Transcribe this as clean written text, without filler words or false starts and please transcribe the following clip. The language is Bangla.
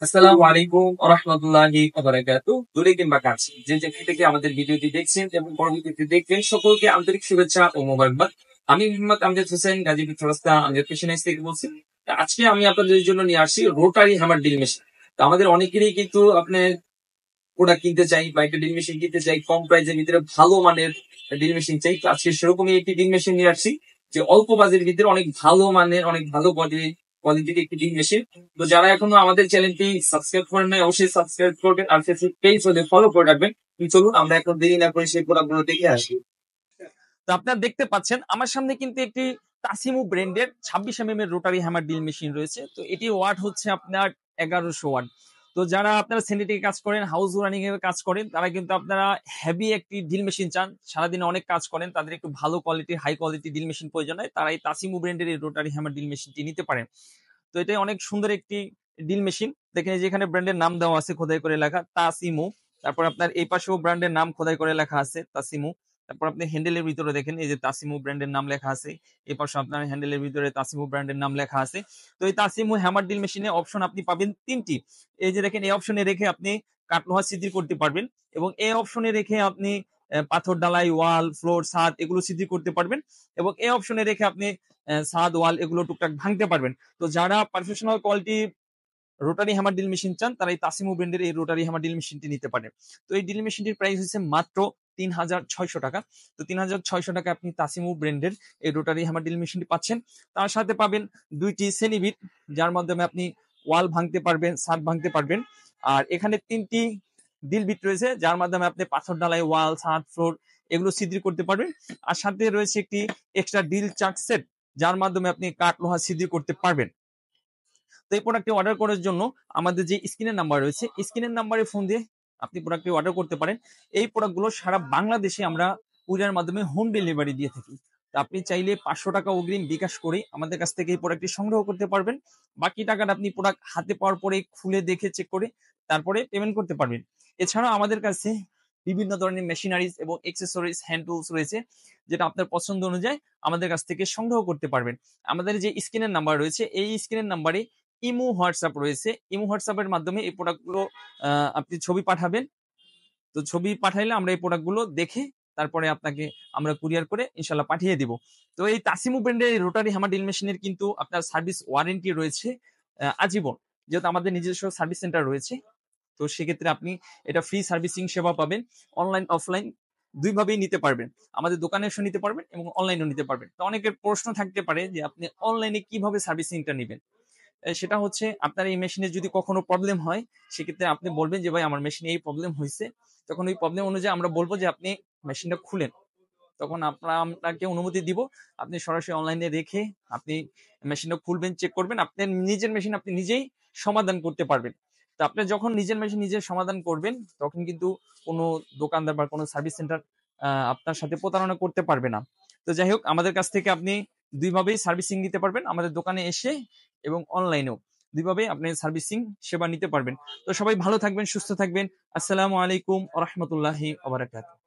আসসালামু আলাইকুম ওয়া রাহমাতুল্লাহি ওয়া বারাকাতুহু। দূরে কিংবা কাছে যে যেখান থেকে আমাদের ভিডিওটি দেখছেন এবং পরবর্তীতে দেখবেন সকলকে আন্তরিক শুভেচ্ছা ও মোবারকবাদ। আমি মোহাম্মদ আমজাদ হোসেন গাজীপুর চৌরাস্তা আমজাদ পেশনাইজ থেকে বলছি। তা আজকে আমি আপনাদের জন্য নিয়ে আসছি রোটারি হ্যামার ড্রিল মেশিন। তো আমাদের অনেকেরই কিন্তু আপনার প্রোডাক্ট কিনতে চাই বা একটা ড্রিল মেশিন কিনতে চাই, কম প্রাইসের ভিতরে ভালো মানের ড্রিল মেশিন চাই। তো আজকে সেরকমই একটি ড্রিল মেশিন নিয়ে আসছি যে অল্প বাজেটের ভিতরে অনেক ভালো মানের অনেক ভালো কোয়ালিটির একটি ড্রিল মেশিন। তো যারা এখনো আমাদের চ্যানেলটি সাবস্ক্রাইব করেন নাই অবশ্যই সাবস্ক্রাইব করবেন আর ফেসবুক পেজ হলে ফলো করে রাখবেন। চলুন আমরা এখন দেরি না করে সেই প্রোডাক্ট গুলো দেখে আসি। তো আপনারা দেখতে পাচ্ছেন আমার সামনে কিন্তু একটি তাসিমু ব্র্যান্ডের 26 এর রোটারি হ্যামার ড্রিল মেশিন রয়েছে। তো এটি ওয়াট হচ্ছে আপনার 1100 ওয়াট। তো যারা আপনারা স্যানিটারি কাজ করেন, হাউস রানিং এর কাজ করেন, তারা কিন্তু আপনারা হেভি একটি ড্রিল মেশিন চান, সারাদিনে অনেক কাজ করেন, তাদের একটু ভালো কোয়ালিটির হাই কোয়ালিটি ড্রিল মেশিন প্রয়োজন হয়, তারা এই তাসিমু ব্র্যান্ডের এই রোটারি হ্যামার ড্রিল মেশিনটি নিতে পারেন। তো এটাই অনেক সুন্দর একটি ড্রিল মেশিন। দেখেন এই যে এখানে ব্র্যান্ডের নাম দেওয়া আছে খোদাই করে লেখা তাসিমু। তারপর আপনার এই পাশেও ব্র্যান্ডের নাম খোদাই করে লেখা আছে তাসিমু। তারপর আপনি হ্যান্ডেলের ভিতরে দেখেন এই যে তাসিমু ব্র্যান্ডের নাম লেখা আছে। এই পাশে আপনার হ্যান্ডেলের ভিতরে তাসিমু ব্র্যান্ডের নাম লেখা আছে। তো এই তাসিমু হ্যামার ড্রিল মেশিনে অপশন আপনি পাবেন 3টি। এই যে দেখেন এই অপশনে রেখে আপনি কাঠ-লোহা ছিদ্র করতে পারবেন এবং এই অপশনে রেখে আপনি পাথর ঢালাই, ওয়াল, ফ্লোর, ছাদ এগুলো ছিদ্র করতে পারবেন এবং এই অপশনে রেখে আপনি ছাদ, ওয়াল এগুলো টুকটাক ভাঙতে পারবেন। তো যারা professional quality rotary hammer drill machine চান তারা এই তাসিমু ব্র্যান্ডের এই রোটারি হ্যামার ড্রিল মেশিনটি নিতে পারেন। তো এই ড্রিল মেশিনটির প্রাইস হচ্ছে মাত্র ৩,৬০০ টাকা। তো ৩,৬০০ টাকা আপনি তাসিমু ব্র্যান্ডের এই রোটারি হ্যামার ড্রিল মেশিনটি পাচ্ছেন। তার সাথে পাবেন 2টি সেনিবিট, যার মাধ্যমে আপনি ওয়াল ভাঙতে পারবেন, ছাদ ভাঙতে পারবেন। আর এখানে 3টি ড্রিল বিট রয়েছে, যার মাধ্যমে আপনি পাথর ঢালাই, ওয়াল, ছাদ, ফ্লোর এগুলো ছিদ্র করতে পারবেন। আর সাথে রয়েছে একটি এক্সট্রা ড্রিল চাক সেট, যার মাধ্যমে আপনি কাঠ লোহা ছিদ্র করতে পারবেন। তো এই প্রোডাক্টটি অর্ডার করার জন্য আমাদের যে স্ক্রিনের নাম্বার রয়েছে স্ক্রিনের নাম্বারে ফোন দিয়ে আপনি প্রোডাক্টটি অর্ডার করতে পারেন। এই প্রোডাক্টগুলো সারা বাংলাদেশে আমরা কুরিয়ার মাধ্যমে হোম ডেলিভারি দিয়ে থাকি। তো আপনি চাইলে 500 টাকা অগ্রিম বিকাশ করে আমাদের কাছ থেকে এই প্রোডাক্টটি সংগ্রহ করতে পারবেন। বাকি টাকাটা আপনি প্রোডাক্ট হাতে পাওয়ার পরে খুলে দেখে চেক করে তারপরে পেমেন্ট করতে পারবেন। এছাড়াও আমাদের কাছে বিভিন্ন ধরনের মেশিনারিজ এবং এক্সেসরিজ হ্যান্ড টুলস রয়েছে, যেটা আপনার পছন্দ অনুযায়ী আমাদের কাছ থেকে সংগ্রহ করতে পারবেন। আমাদের যে স্ক্রিনের নাম্বার রয়েছে এই স্ক্রিনের নাম্বারে ইমো হোয়াটসঅ্যাপ রয়েছে। ইমো হোয়াটসঅ্যাপের মাধ্যমে এই প্রোডাক্টগুলো আপনি ছবি পাঠাবেন। তো ছবি পাঠাইলে আমরা এই প্রোডাক্টগুলো দেখে তারপরে আপনাকে আমরা কুরিয়ার করে ইনশাল্লাহ পাঠিয়ে দিব। তো এই তাসিমু ব্র্যান্ডের এই রোটারি হ্যামার ড্রিল মেশিনের কিন্তু আপনার সার্ভিস ওয়ারেন্টি রয়েছে আজীবন। যেহেতু আমাদের নিজস্ব সার্ভিস সেন্টার রয়েছে, তো সেক্ষেত্রে আপনি এটা ফ্রি সার্ভিসিং সেবা পাবেন। অনলাইন অফলাইন দুইভাবেই নিতে পারবেন। আমাদের দোকানে এসে নিতে পারবেন এবং অনলাইনেও নিতে পারবেন। তো অনেকের প্রশ্ন থাকতে পারে যে আপনি অনলাইনে কিভাবে সার্ভিসিংটা নিবেন। সেটা হচ্ছে আপনার এই মেশিনে যদি কখনো প্রবলেম হয় সেক্ষেত্রে আপনি বলবেন যে ভাই আমার মেশিনে এই প্রবলেম হয়েছে। তখন ওই প্রবলেম অনুযায়ী আমরা বলবো যে আপনি মেশিনটা খুলেন। তখন আপনাকে অনুমতি দিব। আপনি সরাসরি অনলাইনে রেখে আপনি মেশিনটা খুলবেন, চেক করবেন। আপনার নিজের মেশিন আপনি নিজেই সমাধান করতে পারবেন। তো আপনি যখন নিজের মেশিন নিজে সমাধান করবেন তখন কিন্তু কোনো দোকানদার বা কোনো সার্ভিস সেন্টার আপনার সাথে প্রতারণা করতে পারবে না। তো যাই হোক আমাদের কাছ থেকে আপনি দুইভাবেই সার্ভিসিং নিতে পারবেন। আমাদের দোকানে এসে এবং অনলাইনেও দুইভাবেই আপনি সার্ভিসিং সেবা নিতে পারবেন। তো সবাই ভালো থাকবেন, সুস্থ থাকবেন। আসসালামু আলাইকুম ওয়া রাহমাতুল্লাহি ওয়া বারাকাতুহু।